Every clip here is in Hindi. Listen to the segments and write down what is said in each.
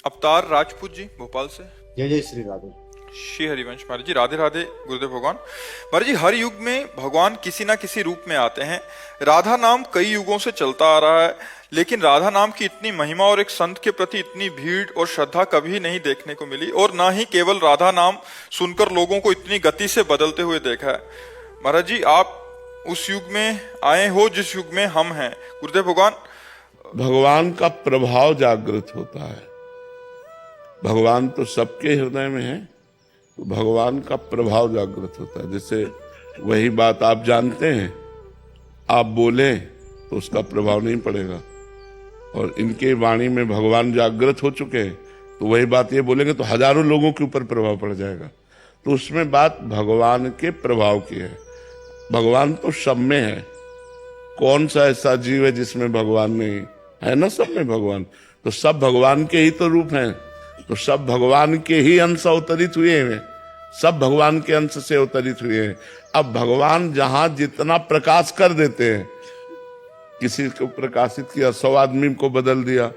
अवतार राजपूत जी भोपाल से। जय जय श्री राधे। श्री हरिवंश महाराज जी, राधे राधे गुरुदेव भगवान। महाराज जी, हर युग में भगवान किसी ना किसी रूप में आते हैं। राधा नाम कई युगों से चलता आ रहा है, लेकिन राधा नाम की इतनी महिमा और एक संत के प्रति इतनी भीड़ और श्रद्धा कभी नहीं देखने को मिली, और ना ही केवल राधा नाम सुनकर लोगों को इतनी गति से बदलते हुए देखा है। महाराज जी, आप उस युग में आए हो जिस युग में हम हैं। गुरुदेव भगवान, भगवान का प्रभाव जागृत होता है। भगवान तो सबके हृदय में है, तो भगवान का प्रभाव जागृत होता है। जैसे वही बात आप जानते हैं, आप बोले तो उसका प्रभाव नहीं पड़ेगा, और इनके वाणी में भगवान जागृत हो चुके हैं, तो वही बात ये बोलेंगे तो हजारों लोगों के ऊपर प्रभाव पड़ जाएगा। तो उसमें बात भगवान के प्रभाव की है। भगवान तो सब में है, कौन सा ऐसा जीव है जिसमें भगवान नहीं है? ना, सब में भगवान। तो सब भगवान के ही तो रूप हैं, तो सब भगवान के ही अंश अवतरित हुए हैं, सब भगवान के अंश से अवतरित हुए हैं। अब भगवान जहां जितना प्रकाश कर देते हैं, किसी को प्रकाशित किया 100 आदमी को बदल दिया,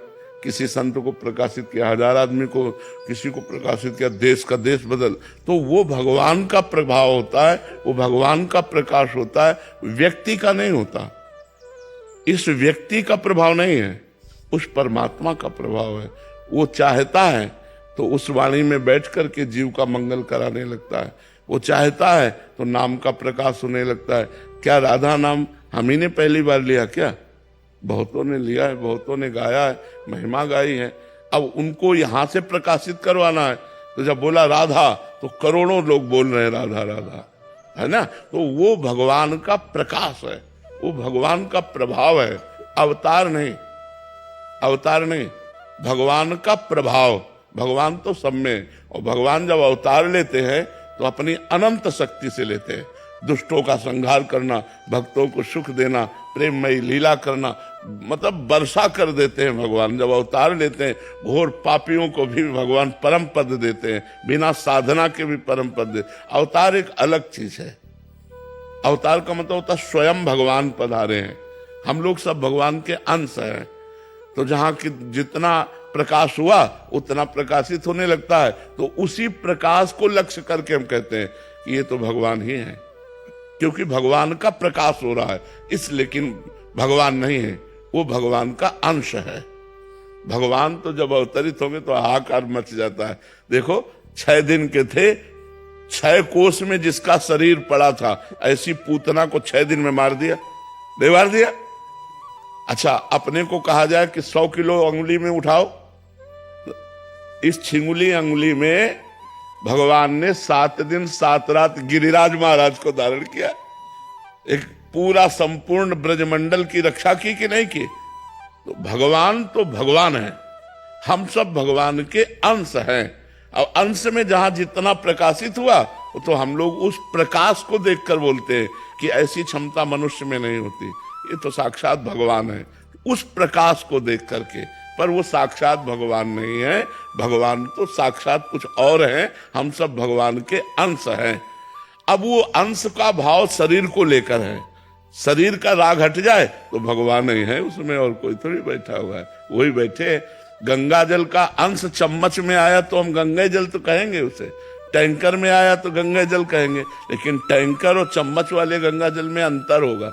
किसी संत को प्रकाशित किया 1000 आदमी को, किसी को प्रकाशित किया देश का देश बदल, तो वो भगवान का प्रभाव होता है, वो भगवान का प्रकाश होता है, व्यक्ति का नहीं होता। इस व्यक्ति का प्रभाव नहीं है, उस परमात्मा का प्रभाव है। वो चाहता है तो उस वाणी में बैठ करके जीव का मंगल कराने लगता है। वो चाहता है तो नाम का प्रकाश होने लगता है। क्या राधा नाम हम ही ने पहली बार लिया क्या? बहुतों ने लिया है, बहुतों ने गाया है, महिमा गाई है। अब उनको यहां से प्रकाशित करवाना है, तो जब बोला राधा तो करोड़ों लोग बोल रहे हैं राधा राधा, है ना? तो वो भगवान का प्रकाश है, वो भगवान का प्रभाव है, अवतार नहीं, अवतार नहीं, भगवान का प्रभाव। भगवान तो सब में, और भगवान जब अवतार लेते हैं तो अपनी अनंत शक्ति से लेते हैं। दुष्टों का संहार करना, भक्तों को सुख देना, प्रेममयी लीला करना, मतलब वर्षा कर देते हैं भगवान जब अवतार लेते हैं। घोर पापियों को भी भगवान परम पद देते हैं, बिना साधना के भी परम पद देते। अवतार एक अलग चीज है। अवतार का मतलब होता है स्वयं भगवान पधारे हैं। हम लोग सब भगवान के अंश हैं, तो जहां की जितना प्रकाश हुआ उतना प्रकाशित होने लगता है, तो उसी प्रकाश को लक्ष्य करके हम कहते हैं कि ये तो भगवान ही है, क्योंकि भगवान का प्रकाश हो रहा है। इस लेकिन भगवान नहीं है, वो भगवान का अंश है। भगवान तो जब अवतरित होंगे तो हाहाकार मच जाता है। देखो 6 दिन के थे, 6 कोस में जिसका शरीर पड़ा था, ऐसी पूतना को 6 दिन में मार दिया, नहीं मार दिया? अच्छा, अपने को कहा जाए कि 100 किलो अंगुली में उठाओ, इस छिंगुली अंगुली में भगवान ने 7 दिन 7 रात गिरिराज महाराज को धारण किया। एक पूरा संपूर्ण ब्रजमंडल की रक्षा की कि नहीं की? तो भगवान है, हम सब भगवान के अंश हैं। अब अंश में जहां जितना प्रकाशित हुआ, तो हम लोग उस प्रकाश को देखकर बोलते हैं कि ऐसी क्षमता मनुष्य में नहीं होती, ये तो साक्षात भगवान है। उस प्रकाश को देख करके, पर वो साक्षात भगवान नहीं है, भगवान तो साक्षात कुछ और है। हम सब भगवान के अंश हैं। अब वो अंश का भाव शरीर को लेकर है। शरीर का राग हट जाए तो भगवान नहीं है उसमें, और कोई थोड़ी बैठा हुआ है, वही बैठे। गंगा जल का अंश चम्मच में आया तो हम गंगा जल तो कहेंगे उसे, टैंकर में आया तो गंगा जल कहेंगे, लेकिन टैंकर और चम्मच वाले गंगा जल में अंतर होगा।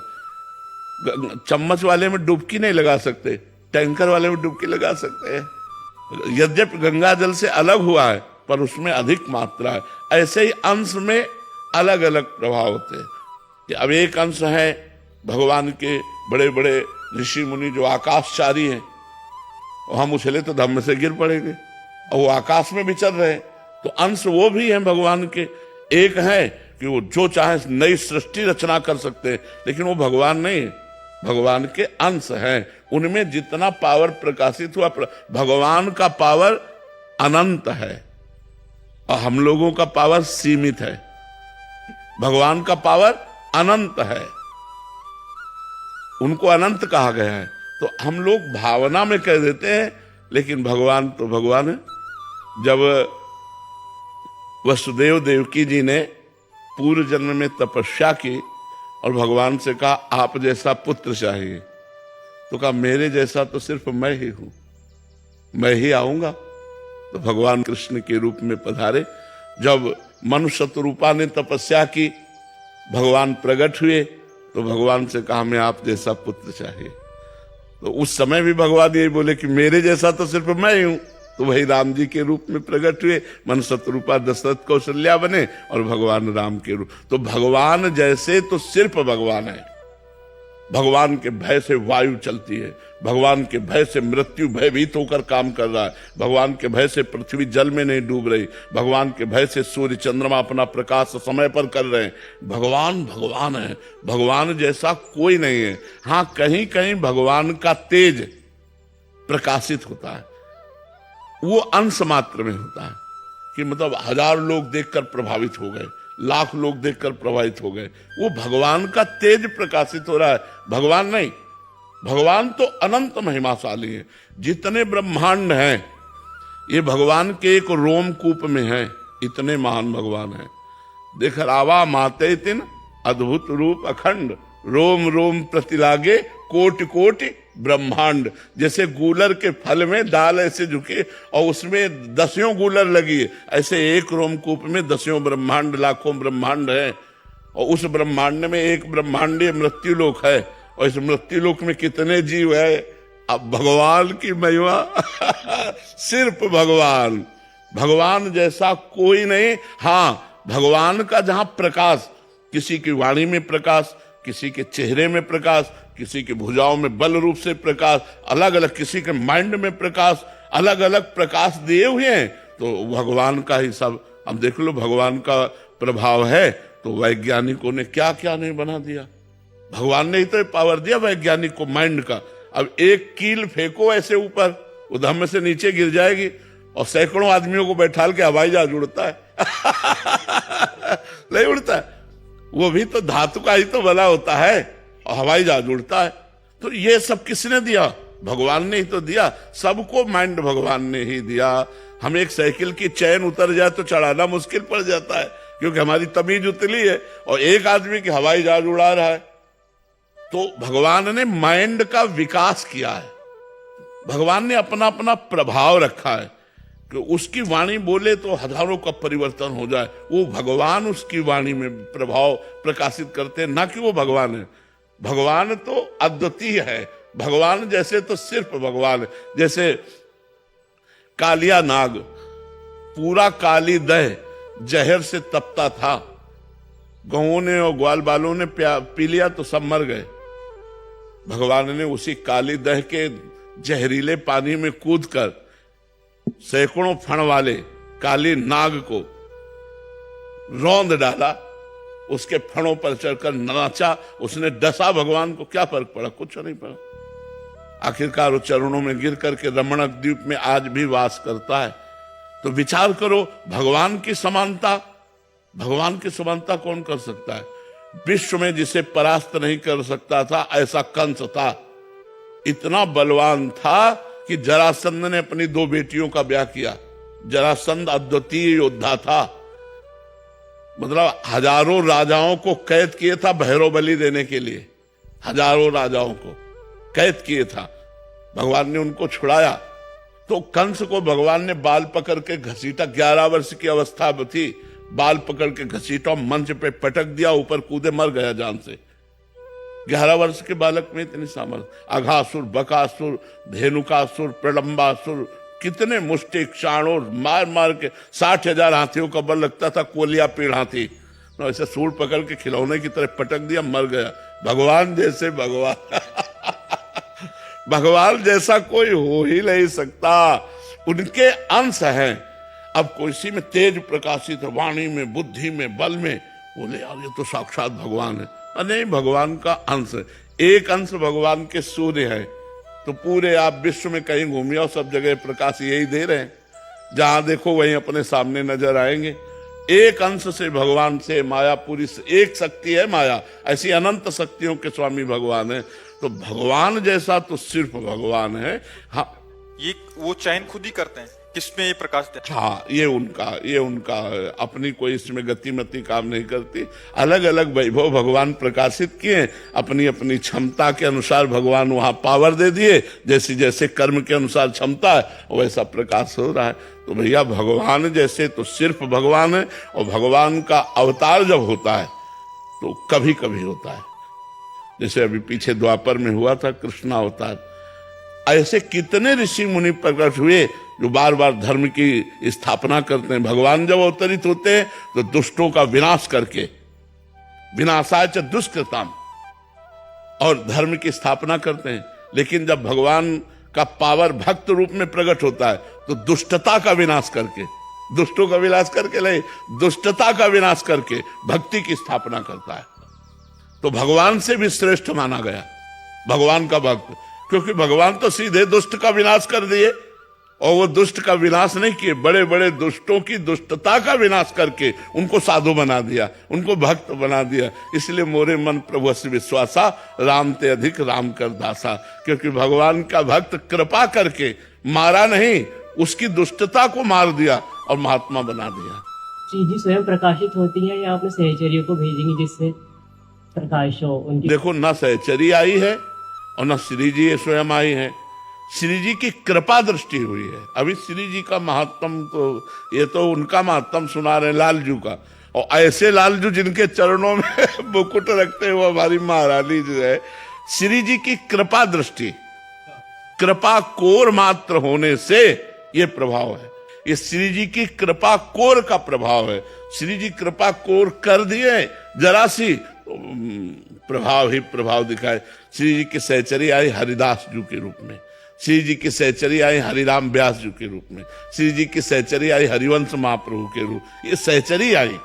चम्मच वाले में डुबकी नहीं लगा सकते, टैंकर वाले में डुबकी लगा सकते हैं। यद्यपि गंगा जल से अलग हुआ है, पर उसमें अधिक मात्रा है। ऐसे ही अंश में अलग अलग प्रभाव होते हैं। कि अब एक अंश है भगवान के बड़े बड़े ऋषि मुनि जो आकाशचारी हैं, और हम उछले तो धम्म से गिर पड़ेंगे, और वो आकाश में विचर रहे हैं, तो अंश वो भी हैं भगवान के। एक है कि वो जो चाहे नई सृष्टि रचना कर सकते हैं, लेकिन वो भगवान नहीं, भगवान के अंश हैं। उनमें जितना पावर प्रकाशित हुआ, भगवान का पावर अनंत है और हम लोगों का पावर सीमित है। भगवान का पावर अनंत है, उनको अनंत कहा गया है। तो हम लोग भावना में कह देते हैं, लेकिन भगवान तो भगवान है। जब वसुदेव देवकी जी ने पूर्व जन्म में तपस्या की और भगवान से कहा आप जैसा पुत्र चाहिए, तो कहा मेरे जैसा तो सिर्फ मैं ही हूं, मैं ही आऊंगा। तो भगवान कृष्ण के रूप में पधारे। जब मनुष्य रूपा ने तपस्या की, भगवान प्रकट हुए तो भगवान से कहा मैं आप जैसा पुत्र चाहिए। तो उस समय भी भगवान यही बोले कि मेरे जैसा तो सिर्फ मैं ही हूं। तो वही राम जी के रूप में प्रकट हुए, मनुष्य रूपा दशरथ कौशल्या बने और भगवान राम के रूप। तो भगवान जैसे तो सिर्फ भगवान है। भगवान के भय से वायु चलती है, भगवान के भय से मृत्यु भयभीत होकर काम कर रहा है, भगवान के भय से पृथ्वी जल में नहीं डूब रही, भगवान के भय से सूर्य चंद्रमा अपना प्रकाश समय पर कर रहे हैं। भगवान भगवान है, भगवान जैसा कोई नहीं है। हाँ, कहीं कहीं भगवान का तेज प्रकाशित होता है, वो अंश मात्र में होता है कि मतलब 1000 लोग देखकर प्रभावित हो गए, लाख लोग देखकर प्रभावित हो गए, वो भगवान का तेज प्रकाशित हो रहा है, भगवान नहीं। भगवान तो अनंत महिमाशाली है। जितने ब्रह्मांड हैं ये भगवान के एक रोमकूप में हैं, इतने महान भगवान हैं। देख रावा माते तिन अद्भुत रूप अखंड, रोम रोम प्रतिलागे कोटि कोटि ब्रह्मांड। जैसे गूलर के फल में दाल ऐसे झुके और उसमें 10 गूलर लगी है, ऐसे एक रोमकूप में 10 ब्रह्मांड, लाखों ब्रह्मांड है। और उस ब्रह्मांड में एक ब्रह्मांडीय मृत्युलोक है, और इस मृत्युलोक में कितने जीव है। अब भगवान की महिमा सिर्फ भगवान, भगवान जैसा कोई नहीं। हाँ, भगवान का जहां प्रकाश, किसी की वाणी में प्रकाश, किसी के चेहरे में प्रकाश, किसी की भुजाओं में बल रूप से प्रकाश, अलग अलग, किसी के माइंड में प्रकाश, अलग अलग प्रकाश दिए हुए हैं। तो भगवान का ही सब। अब देख लो, भगवान का प्रभाव है तो वैज्ञानिकों ने क्या क्या नहीं बना दिया। भगवान ने ही तो पावर दिया वैज्ञानिक को माइंड का। अब एक कील फेंको ऐसे ऊपर, वो धम्म से नीचे गिर जाएगी और सैकड़ों आदमियों को बैठाल के हवाई जहाज उड़ता है। नहीं उड़ता है, वो भी तो धातु का ही तो बना होता है और हवाई जहाज उड़ता है। तो ये सब किसने दिया? भगवान ने ही तो दिया। सबको माइंड भगवान ने ही दिया। हम एक साइकिल की चैन उतर जाए तो चढ़ाना मुश्किल पड़ जाता है, क्योंकि हमारी तमीज उतली है, और एक आदमी की हवाई जहाज उड़ा रहा है। तो भगवान ने माइंड का विकास किया है, भगवान ने अपना अपना प्रभाव रखा है कि उसकी वाणी बोले तो हजारों का परिवर्तन हो जाए। वो भगवान उसकी वाणी में प्रभाव प्रकाशित करते हैं, ना कि वो भगवान है। भगवान तो अद्वितीय है, भगवान जैसे तो सिर्फ भगवान है। जैसे कालिया नाग पूरा काली दह जहर से तपता था, गौं ने और ग्वाल बालों ने पी लिया तो सब मर गए। भगवान ने उसी काली दह के जहरीले पानी में कूदकर सैकड़ों फण वाले काली नाग को रौंद डाला, उसके फणों पर चढ़कर नाचा, उसने डसा। भगवान को क्या फर्क पड़ा? कुछ नहीं पड़ा। आखिरकार वो चरणों में गिर करके रमणक द्वीप में आज भी वास करता है। तो विचार करो, भगवान की समानता, भगवान की समानता कौन कर सकता है? विश्व में जिसे परास्त नहीं कर सकता था ऐसा कंस था, इतना बलवान था कि जरासंध ने अपनी 2 बेटियों का ब्याह किया। जरासंध अद्वितीय योद्धा था, मतलब हजारों राजाओं को कैद किए था भैरव बलि देने के लिए, हजारों राजाओं को कैद किए था। भगवान ने उनको छुड़ाया। तो कंस को भगवान ने बाल पकड़ के घसीटा, 11 वर्ष की अवस्था थी, बाल पकड़ के घसीटा, मंच पे पटक दिया, ऊपर कूदे, मर गया जान से। 11 वर्ष के बालक में इतनी सामर्थ्य। अघासुर, बकासुर, धेनुकासुर, प्रलंबासुर, कितने मुष्टिक शाणों मार मार के 60,000 हाथियों का बल लगता था, कोलिया पेड़ हाथी, तो ऐसे सूर पकड़ के खिलौने की तरह पटक दिया, मर गया। भगवान जैसे भगवान भगवान जैसा कोई हो ही नहीं सकता, उनके अंश हैं। अब किसी में तेज प्रकाशित है, वाणी में, बुद्धि में, बल में, बोले यार ये तो साक्षात भगवान है। नहीं, भगवान का अंश है। एक अंश भगवान के सूर्य है, तो पूरे आप विश्व में कहीं घूमिए और सब जगह प्रकाश यही दे रहे हैं, जहां देखो वहीं अपने सामने नजर आएंगे। एक अंश से भगवान से माया पूरी, एक शक्ति है माया, ऐसी अनंत शक्तियों के स्वामी भगवान है। तो भगवान जैसा तो सिर्फ भगवान है। हाँ, ये वो चयन खुद ही करते हैं किसमें ये प्रकाशित है? हाँ, ये उनका अपनी कोई इसमें गतिमति काम नहीं करती। अलग अलग वैभव भगवान प्रकाशित किए, अपनी अपनी क्षमता के अनुसार भगवान वहां पावर दे दिए, जैसे जैसे कर्म के अनुसार क्षमता है वैसा प्रकाश हो रहा है। तो भैया भगवान जैसे तो सिर्फ भगवान है, और भगवान का अवतार जब होता है तो कभी कभी होता है, जैसे अभी पीछे द्वापर में हुआ था कृष्ण अवतार। ऐसे कितने ऋषि मुनि प्रकट हुए जो बार बार धर्म की स्थापना करते हैं। भगवान जब अवतरित होते हैं तो दुष्टों का विनाश करके, विनाशाय च दुष्कृताम, और धर्म की स्थापना करते हैं। लेकिन जब भगवान का पावर भक्त रूप में प्रकट होता है तो दुष्टता का विनाश करके, दुष्टों का विनाश करके नहीं, दुष्टता का विनाश करके भक्ति की स्थापना करता है। तो भगवान से भी श्रेष्ठ माना गया भगवान का भक्त, क्योंकि भगवान तो सीधे दुष्ट का विनाश कर दिए, और वो दुष्ट का विनाश नहीं किए, बड़े बड़े दुष्टों की दुष्टता का विनाश करके उनको साधु बना दिया, उनको भक्त बना दिया। इसलिए मोरे मन प्रभु से विश्वासा, राम ते अधिक राम कर दासा। क्योंकि भगवान का भक्त कृपा करके मारा नहीं, उसकी दुष्टता को मार दिया और महात्मा बना दिया। श्री जी स्वयं प्रकाशित होती है या आपने सहचर्यों को भेजेंगे जिससे प्रकाश हो उनकी? देखो, न सहचरी आई है और न श्री जी ये स्वयं आई है। श्री जी की कृपा दृष्टि हुई है। अभी श्री जी का महात्म तो ये तो उनका महात्म सुना रहे लालजू का, और ऐसे लालजू जिनके चरणों में मुकुट रखते हैं वो हमारी महारानी जो है। श्री जी की कृपा दृष्टि, कृपा कोर मात्र होने से ये प्रभाव है। ये श्री जी की कृपा कोर का प्रभाव है। श्री जी कृपा कोर कर दिए जरा सी, प्रभाव ही प्रभाव दिखाए। श्री जी की सहचरी आई हरिदास जी के रूप में, श्री जी की सहचरी आई हरिराम व्यास जी के रूप में, श्री जी की सहचरी आई हरिवंश महाप्रभु के रूप, ये सहचरी आई।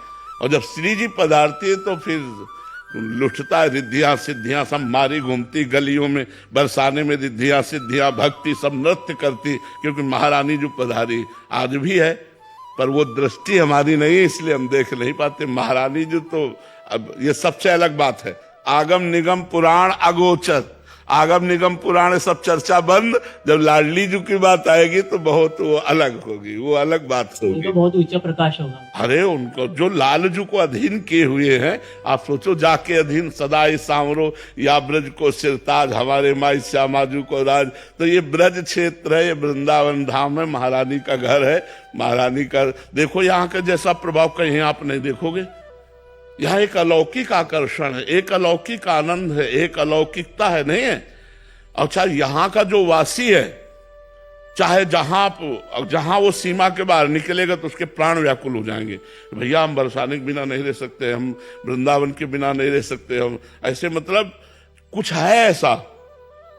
और जब श्री जी पधारती है तो फिर लुटता है रिद्धियां सिद्धियां सब मारी घूमती गलियों में, बरसाने में रिद्धियां सिद्धियां, भक्ति सब नृत्य करती, क्योंकि महारानी जो पधारी आज भी है, पर वो दृष्टि हमारी नहीं है इसलिए हम देख नहीं पाते। महारानी जो तो अब ये सबसे अलग बात है। आगम निगम पुराण अगोचर, आगम निगम पुराण सब चर्चा बंद। जब लाडली जी की बात आएगी तो बहुत वो अलग होगी, वो अलग बात होगी। उनका बहुत ऊंचा प्रकाश होगा। अरे उनको जो लालजू को अधीन किए हुए हैं, आप सोचो, जाके अधीन सदाई सांवरो या ब्रज को सिरताज, हमारे माई श्यामाजू को राज। तो ये ब्रज क्षेत्र है, ये वृंदावन धाम है, महारानी का घर है। महारानी का देखो यहाँ का जैसा प्रभाव कहीं आप नहीं देखोगे। यहाँ एक अलौकिक आकर्षण है, एक अलौकिक आनंद है, एक अलौकिकता है, नहीं है? अच्छा, यहाँ का जो वासी है, चाहे जहां वो सीमा के बाहर निकलेगा तो उसके प्राण व्याकुल हो जाएंगे। भैया हम बरसाने के बिना नहीं रह सकते, हम वृंदावन के बिना नहीं रह सकते, हम ऐसे, मतलब कुछ है ऐसा,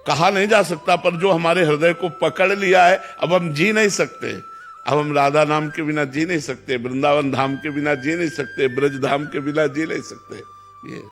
कहा नहीं जा सकता, पर जो हमारे हृदय को पकड़ लिया है, अब हम जी नहीं सकते। अब हम राधा नाम के बिना जी नहीं सकते, वृंदावन धाम के बिना जी नहीं सकते, ब्रज धाम के बिना जी नहीं सकते। ये